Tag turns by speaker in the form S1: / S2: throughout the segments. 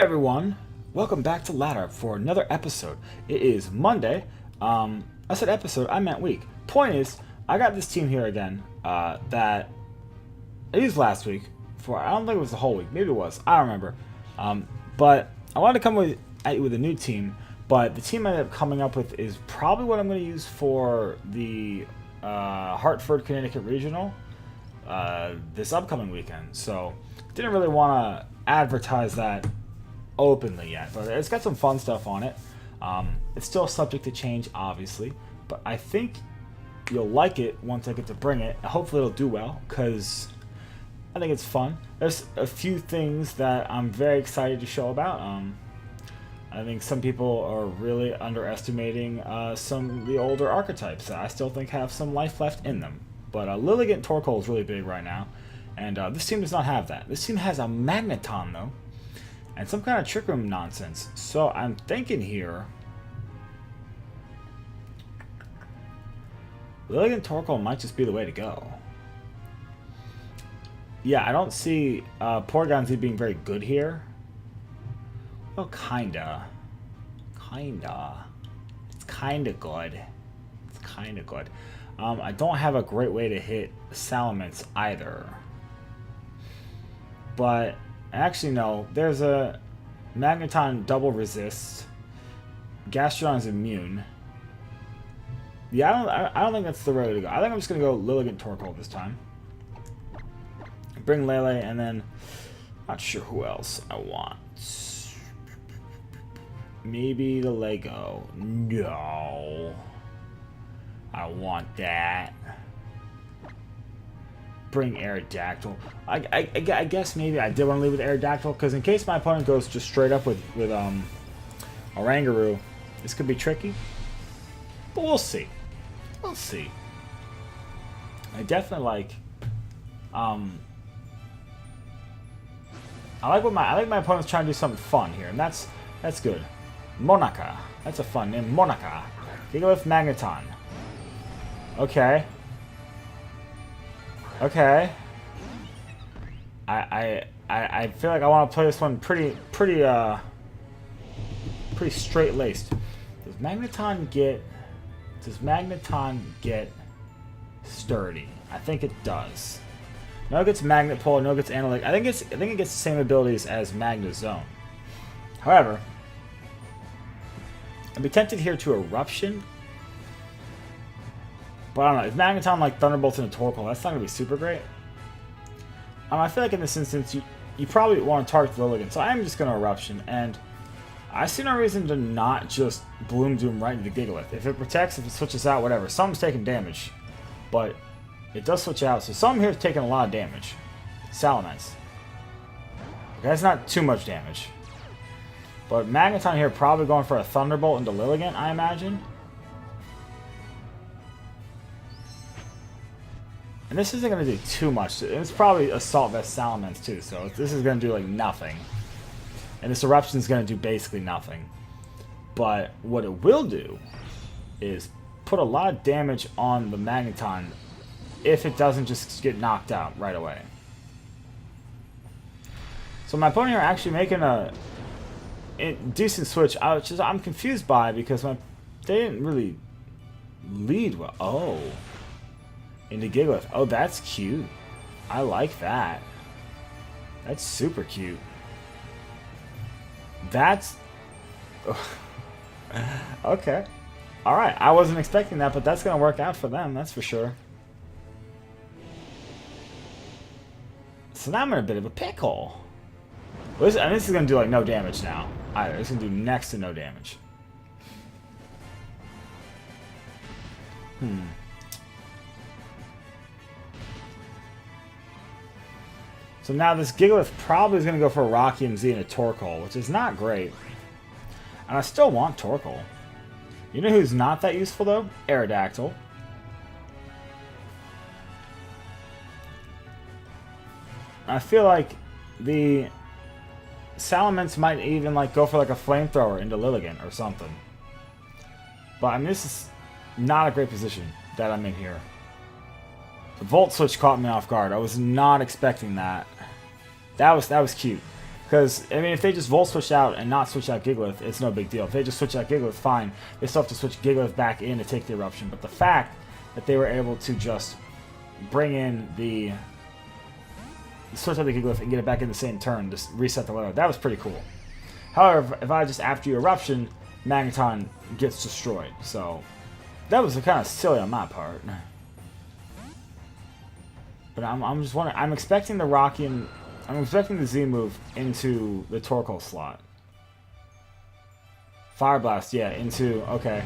S1: everyone, welcome back to Ladder for another episode. It is Monday. I said episode, I meant week. Point is, I got this team here again that I used last week for, I don't think it was the whole week, maybe it was, I don't remember. But I wanted to come at you with a new team, but the team I ended up coming up with is probably what I'm going to use for the Hartford, Connecticut Regional this upcoming weekend. So, didn't really want to advertise that openly yet, but it's got some fun stuff on it. It's still subject to change, obviously, but I think you'll like it once I get to bring it. Hopefully it'll do well, because I think it's fun. There's a few things that I'm very excited to show about. I think some people are really underestimating some of the older archetypes that I still think have some life left in them. But Lilligant Torkoal is really big right now, and this team does not have that. This team has a Magneton, though, and some kind of Trick Room nonsense. So I'm thinking here, Lilligant Torkoal might just be the way to go. Yeah, I don't see Porygon-Z being very good here. Well, kinda. It's kinda good. It's kinda good. I don't have a great way to hit Salamence either. But, actually no, there's a Magneton double resist. Gastrodon's immune. Yeah, I don't think that's the way to go. I think I'm just going to go Lilligant Torkoal this time. Bring Lele, and then, not sure who else I want. Maybe the Lego. No. I don't want that. Bring Aerodactyl. I guess maybe I did want to leave with Aerodactyl, because in case my opponent goes just straight up with Oranguru, this could be tricky. But we'll see. We'll see. I definitely like. I like my opponent's trying to do something fun here, and that's good. Monaka. That's a fun name. Monaka. Gigalith Magneton. Okay. Okay. I feel like I want to play this one pretty straight laced. Does Magneton get sturdy? I think it does. No, it gets Magnet Pull, no, it gets Analytic. I think it gets the same abilities as Magnezone. However, I'd be tempted here to Eruption. But I don't know, if Magneton like Thunderbolt into Torkoal, that's not going to be super great. I feel like in this instance, you probably want to target the Lilligant, so I'm just going to Eruption, and I see no reason to not just Bloom Doom right into the Gigalith. If it protects, if it switches out, whatever. Something's taking damage, but it does switch out, so some here is taking a lot of damage. Salamence. That's not too much damage. But Magneton here probably going for a Thunderbolt into Lilligant, I imagine. And this isn't going to do too much. It's probably Assault Vest Salamence too, so this is going to do like nothing. And this Eruption is going to do basically nothing. But what it will do is put a lot of damage on the Magneton if it doesn't just get knocked out right away. So my opponent here actually making a decent switch, which I'm confused by, because they didn't really lead well. Oh. Into Gigalith. Oh, that's cute. I like that. That's super cute. That's... okay. Alright, I wasn't expecting that, but that's going to work out for them, that's for sure. So now I'm in a bit of a pickle. Well, this is going to do like no damage now, either. This is going to do next to no damage. So now this Gigalith probably is going to go for a Rocky MZ and a Torkoal, which is not great. And I still want Torkoal. You know who's not that useful, though? Aerodactyl. I feel like the Salamence might even like go for like a Flamethrower into Lilligant or something. But I mean, this is not a great position that I'm in here. The Volt Switch caught me off guard. I was not expecting that. That was cute. Because, I mean, if they just Volt Switch out and not switch out Gigalith, it's no big deal. If they just switch out Gigalith, fine. They still have to switch Gigalith back in to take the Eruption. But the fact that they were able to just bring in the... switch out the Gigalith and get it back in the same turn, just reset the ladder, that was pretty cool. However, if I just after you Eruption, Magneton gets destroyed. So, that was kind of silly on my part. But I'm just wondering, I'm expecting the Rocky and... I'm expecting the Z move into the Torkoal slot. Fire Blast, yeah, into... Okay.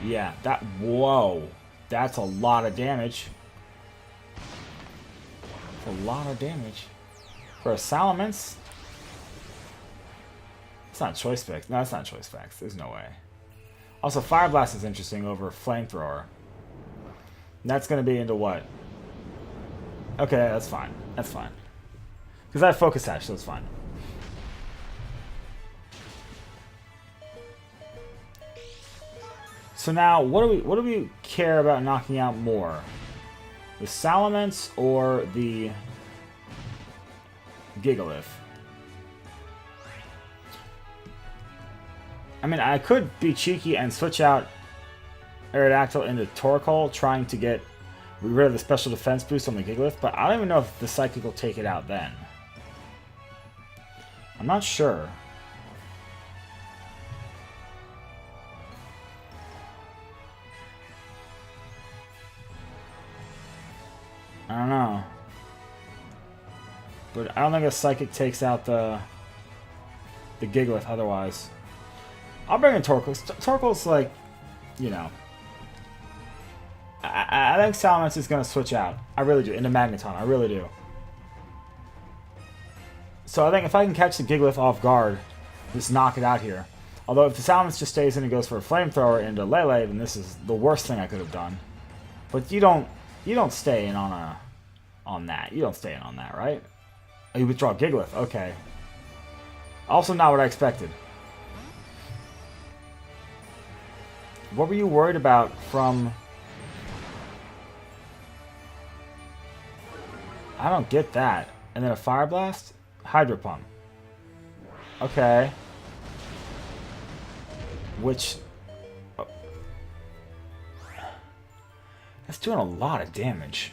S1: Yeah, that... Whoa. That's a lot of damage. That's a lot of damage. For a Salamence? It's not Choice Specs. No, it's not Choice Specs. There's no way. Also, Fire Blast is interesting over Flamethrower. And that's going to be into what? Okay, that's fine. That's fine. Because I have Focus Sash, so it's fine. So now, what do we care about knocking out more? The Salamence or the Gigalith? I mean, I could be cheeky and switch out Aerodactyl into Torkoal, trying to get rid of the special defense boost on the Gigalith, but I don't even know if the Psychic will take it out then. I'm not sure. I don't know. But I don't think a Psychic takes out the Gigalith otherwise. I'll bring in Torkoal. Torkoal's like, you know. I think Salamence is going to switch out. I really do. Into Magneton. I really do. So I think if I can catch the Gigalith off guard, just knock it out here. Although if the Salamence just stays in and goes for a Flamethrower into Lele, then this is the worst thing I could have done. But you don't stay in on that. You don't stay in on that, right? Oh, you withdraw Gigalith. Okay. Also not what I expected. What were you worried about from... I don't get that. And then a Fire Blast? Hydro Pump. Okay. Which... Oh. That's doing a lot of damage.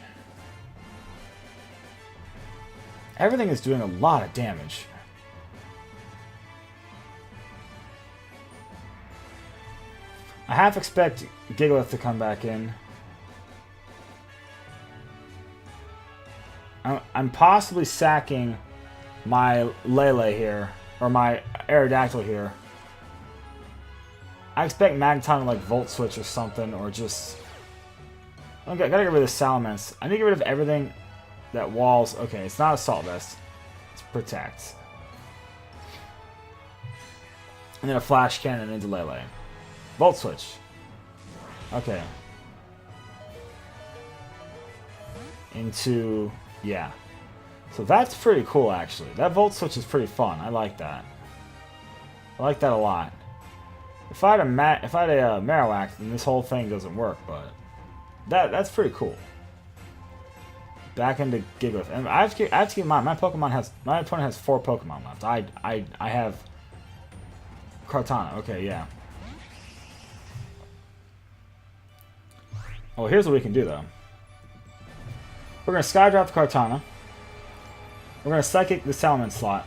S1: Everything is doing a lot of damage. I half expect Gigalith to come back in. I'm possibly sacking my Lele here, or my Aerodactyl here. I expect Magneton to like Volt Switch or something, or just... I gotta get rid of the Salamence. I need to get rid of everything that walls... Okay, it's not Assault Vest. It's Protect. And then a Flash Cannon into Lele. Volt Switch. Okay. Into... Yeah. So that's pretty cool, actually. That Volt Switch is pretty fun. I like that. I like that a lot. If I had a Marowak, then this whole thing doesn't work, but... That's pretty cool. Back into Gigalith. And I have to keep in mind, my opponent has 4 Pokemon left. I have Kartana. Okay, yeah. Oh, here's what we can do, though. We're going to Skydrop the Kartana. We're going to Psychic the Salamence slot.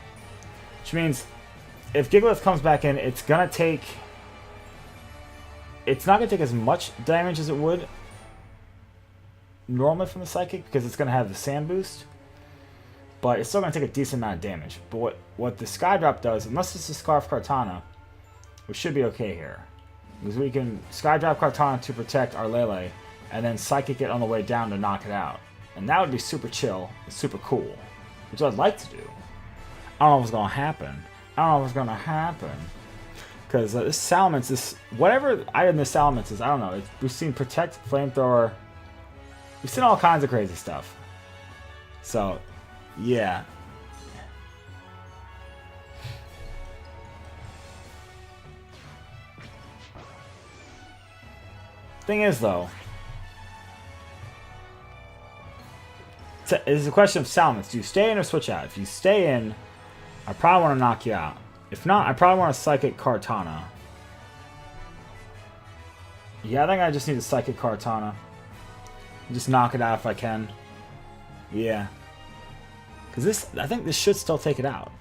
S1: Which means, if Gigalith comes back in, it's going to take... It's not going to take as much damage as it would normally from the Psychic, because it's going to have the Sand Boost. But it's still going to take a decent amount of damage. But what the Skydrop does, unless it's a Scarf Kartana, we should be okay here. Because we can Skydrop Kartana to protect our Lele, and then Psychic it on the way down to knock it out. And that would be super chill and super cool, which I'd like to do. I don't know if it's going to happen. Because this Salamence, whatever item this Salamence is, I don't know. We've seen Protect, Flamethrower. We've seen all kinds of crazy stuff. So, yeah. Thing is, though, it's a question of Salamence. Do you stay in or switch out? If you stay in, I probably want to knock you out. If not, I probably want to Psychic Kartana. Yeah, I think I just need to Psychic Kartana. Just knock it out if I can. Yeah. Because this, I think this should still take it out.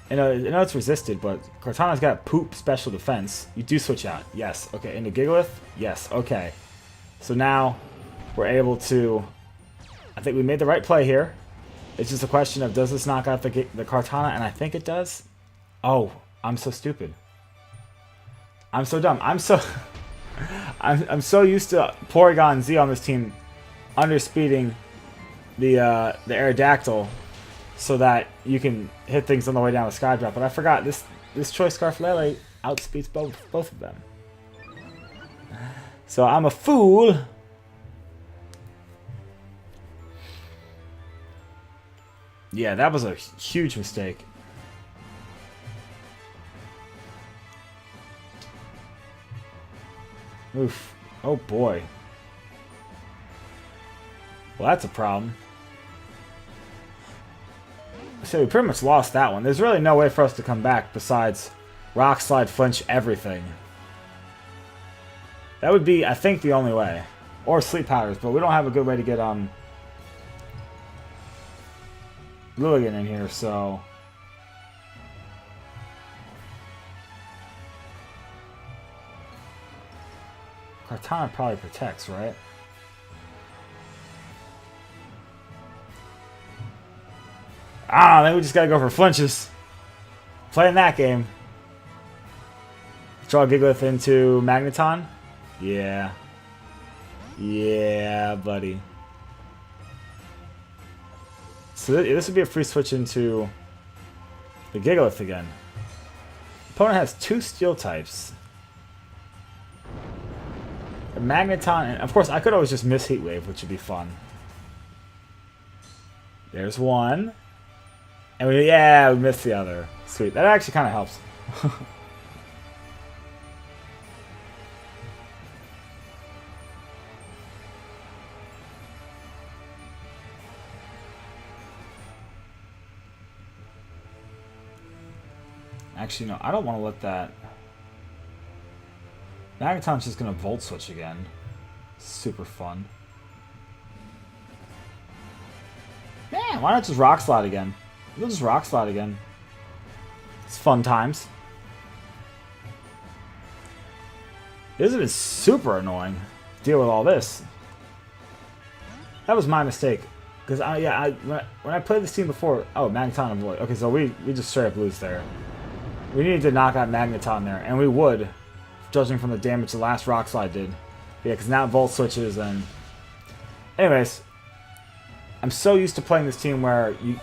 S1: I know it's resisted, but Kartana's got poop special defense. You do switch out. Yes. Okay. Into Gigalith? Yes. Okay. So now we're able to... I think we made the right play here. It's just a question of, does this knock out the Kartana? And I think it does. Oh, I'm so stupid. I'm so dumb. I'm so... I'm so used to Porygon Z on this team underspeeding the Aerodactyl so that you can hit things on the way down with Skydrop, but I forgot this Choice Scarf Lele outspeeds both of them. So I'm a fool. Yeah, that was a huge mistake. Oof. Oh boy. Well, that's a problem. So we pretty much lost that one. There's really no way for us to come back besides Rock Slide, Flinch, everything. That would be, I think, the only way. Or Sleep Powders, but we don't have a good way to get Lilligan in here, so... Kartana probably protects, right? Ah, then we just gotta go for flinches. Playing that game. Draw Gigalith into Magneton? Yeah. Yeah, buddy. So this would be a free switch into the Gigalith again. Opponent has 2 steel types. A Magneton, and of course I could always just miss Heat Wave, which would be fun. There's one. And we missed the other. Sweet. That actually kind of helps. Actually, no, I don't want to let that... Magneton's just going to Volt Switch again. Super fun. Yeah, why not just Rock Slide again? We'll just Rock Slide again. It's fun times. Isn't it super annoying to deal with all this? That was my mistake. Because when I played this team before... Oh, Magneton avoid. Okay, so we just straight up lose there. We needed to knock out Magneton there. And we would, judging from the damage the last Rock Slide did. Yeah, because now Volt switches and... Anyways. I'm so used to playing this team where you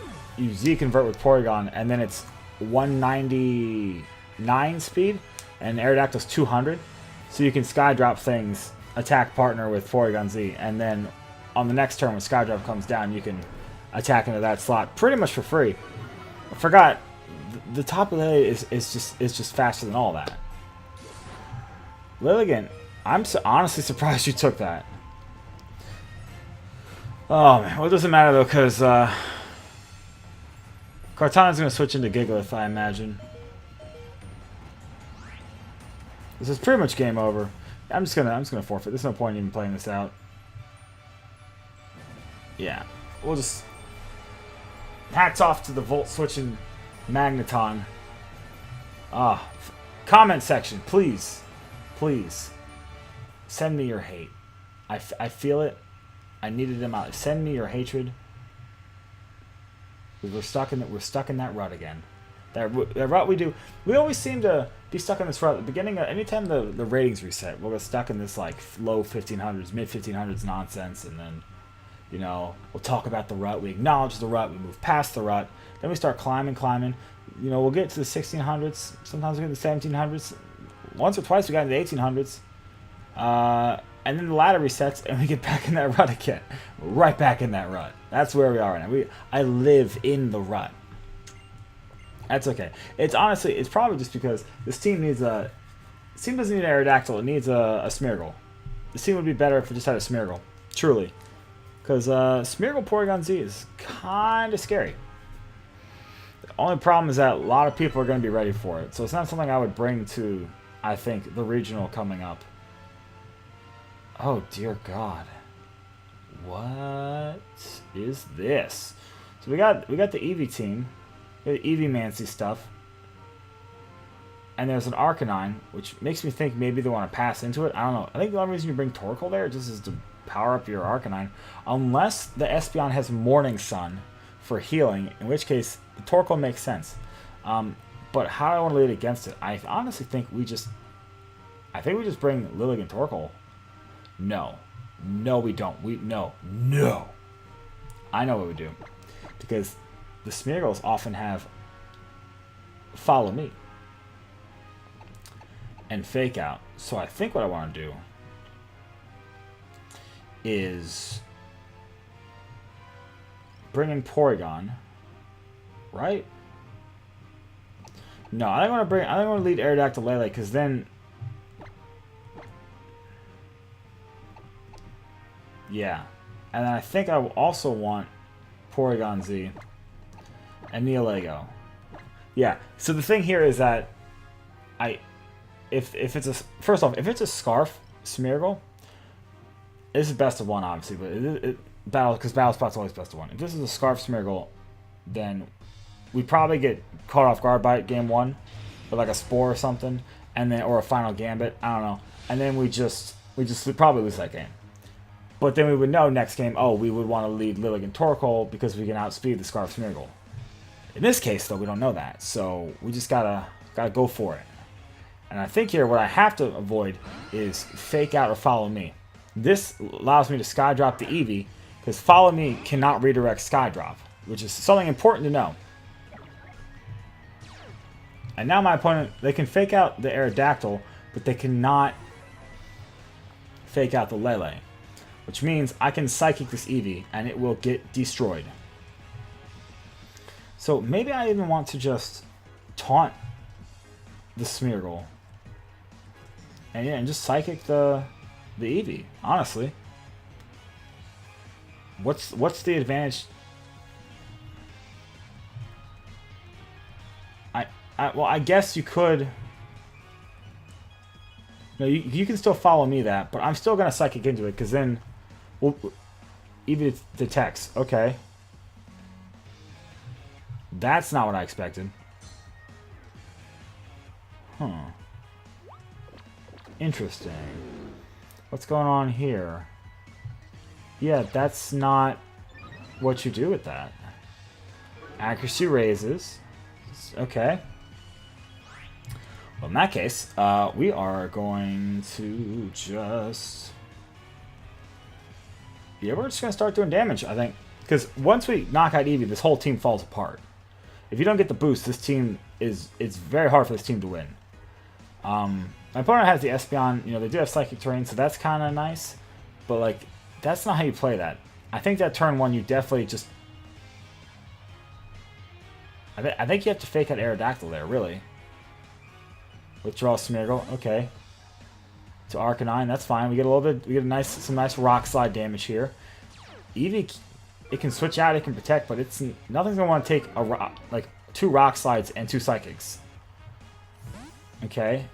S1: Z-convert with Porygon, and then it's 199 speed, and Aerodactyl's 200. So you can Skydrop things, attack partner with Porygon Z, and then on the next turn when Skydrop comes down, you can attack into that slot pretty much for free. I forgot, the top of the is just faster than all that. Lilligan, I'm honestly surprised you took that. Oh man, well it doesn't matter though, because Kartana's going to switch into Gigalith, I imagine. This is pretty much game over. I'm just gonna forfeit. There's no point in even playing this out. Yeah, we'll just... Hats off to the Volt switching Magneton. Comment section, please. Please. Send me your hate. I feel it. I needed them out. Send me your hatred. We're stuck in that rut again. That rut we do. We always seem to be stuck in this rut. At the beginning, anytime the ratings reset, we'll get stuck in this like low 1500s, mid 1500s nonsense, and then, you know, we'll talk about the rut. We acknowledge the rut. We move past the rut. Then we start climbing. You know, we'll get to the 1600s. Sometimes we get to the 1700s. Once or twice we got into the 1800s. And then the ladder resets, and we get back in that rut again. Right back in that rut. That's where we are right now. I live in the rut. That's okay. It's probably just because this team needs a... This team doesn't need an Aerodactyl. It needs a Smeargle. This team would be better if it just had a Smeargle. Truly. Because Smeargle Porygon Z is kind of scary. Only problem is that a lot of people are going to be ready for it. So it's not something I would bring to, I think, the regional coming up. Oh, dear God. What is this? So we got the Eevee team. The Eevee Mancy stuff. And there's an Arcanine, which makes me think maybe they want to pass into it. I don't know. I think the only reason you bring Torkoal there just is to power up your Arcanine. Unless the Espeon has Morning Sun for healing, in which case the Torkoal makes sense. But how do I want to lead against it? I honestly think we just bring Lilligant Torkoal. No. No, we don't. No. I know what we do. Because the Smeargles often have Follow Me and Fake Out. So I think what I want to do is bring in Porygon, right? No, I don't want to lead Aerodactyl Lele, because then, yeah. And then I think I also want Porygon Z and Neolego. Yeah. So the thing here is that if it's a, first off, if it's a Scarf Smeargle, this is best of one, obviously, but because Battle Spot's always best of one. If this is a Scarf Smeargle, then we probably get caught off guard by it game one, with like a Spore or something, and then or a Final Gambit. I don't know, and then we probably lose that game. But then we would know next game, oh, we would want to lead Lilligant Torkoal because we can outspeed the Scarf Smeargle. In this case, though, we don't know that, so we just gotta go for it. And I think here what I have to avoid is Fake Out or Follow Me. This allows me to Skydrop the Eevee, because Follow Me cannot redirect Skydrop, which is something important to know. And now my opponent, they can Fake Out the Aerodactyl, but they cannot Fake Out the Lele. Which means I can Psychic this Eevee, and it will get destroyed. So maybe I even want to just Taunt the Smeargle. And yeah, and just Psychic the Eevee, honestly. What's the advantage? Well, I guess you could. No, you can still Follow Me that, but I'm still gonna Psychic into it, because then Eevee detects. Okay. That's not what I expected. Huh. Interesting. What's going on here? Yeah, that's not what you do with that. Accuracy raises. Okay. Well, in that case, we are going to just... Yeah, we're just going to start doing damage, I think. Because once we knock out Eevee, this whole team falls apart. If you don't get the boost, this team is... It's very hard for this team to win. My opponent has the Espeon. You know, they do have Psychic Terrain, so that's kind of nice. But, like, that's not how you play that. I think that turn one, you definitely just... I think you have to Fake Out Aerodactyl there, really. Withdraw Smeargle, okay. To Arcanine, that's fine. We get a little bit, we get some nice Rock Slide damage here. Eevee, it can switch out, it can protect, but it's nothing's gonna want to take like 2 Rock Slides and 2 Psychics. Okay.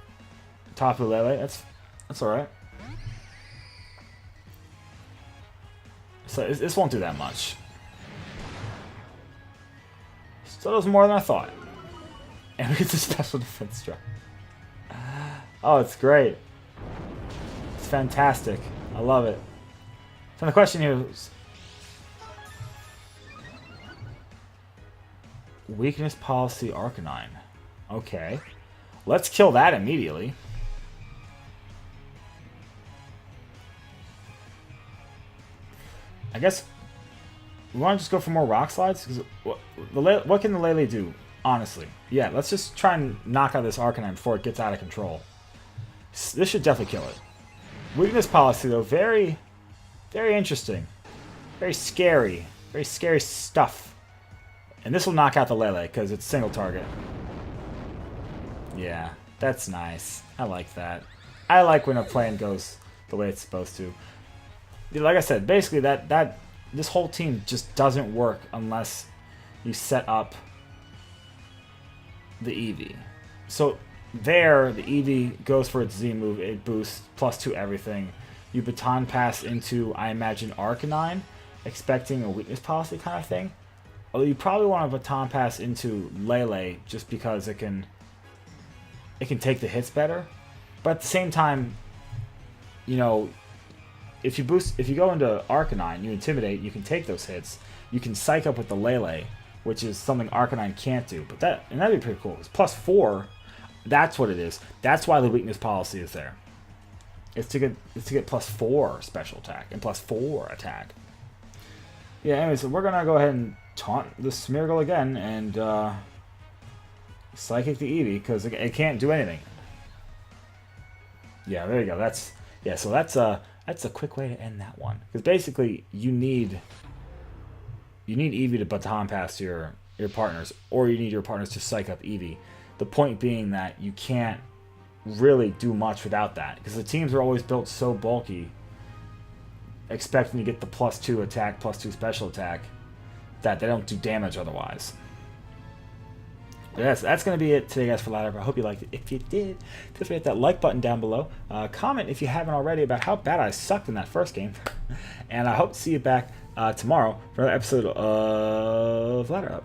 S1: Tapu Lele, that's all right. So this won't do that much. Still does more than I thought. And we get the special defense drop. Oh, it's great. It's fantastic. I love it. So the question here is... Weakness Policy Arcanine. Okay. Let's kill that immediately. I guess... We want to just go for more Rock Slides? Because what can the Lele do? Honestly. Yeah, let's just try and knock out this Arcanine before it gets out of control. This should definitely kill it. Weakness Policy, though, very, very interesting. Very scary. Very scary stuff. And this will knock out the Lele, because it's single target. Yeah, that's nice. I like that. I like when a plan goes the way it's supposed to. Like I said, basically this whole team just doesn't work unless you set up the Eevee. So there, the Eevee goes for its Z move. It boosts +2 everything. You baton pass into, I imagine, Arcanine, expecting a weakness policy kind of thing. Although you probably want to baton pass into Lele just because it can take the hits better. But at the same time, you know, if you go into Arcanine, you intimidate, you can take those hits. You can psych up with the Lele, which is something Arcanine can't do. But that'd be pretty cool. It's +4. That's what it is. That's why the weakness policy is there. It's to get +4 special attack and +4 attack. Yeah. Anyway, so we're gonna go ahead and taunt the Smeargle again and psychic the Eevee because it can't do anything. Yeah, there you go. So that's a quick way to end that one because basically you need Eevee to baton pass your partners, or you need your partners to psych up Eevee. The point being that you can't really do much without that because the teams are always built so bulky, expecting to get the +2 attack, +2 special attack, that they don't do damage otherwise. But yes, that's going to be it today, guys, for Ladder. I hope you liked it. If you did, feel free to hit that like button down below. Comment if you haven't already about how bad I sucked in that first game. And I hope to see you back tomorrow for another episode of Ladder Up.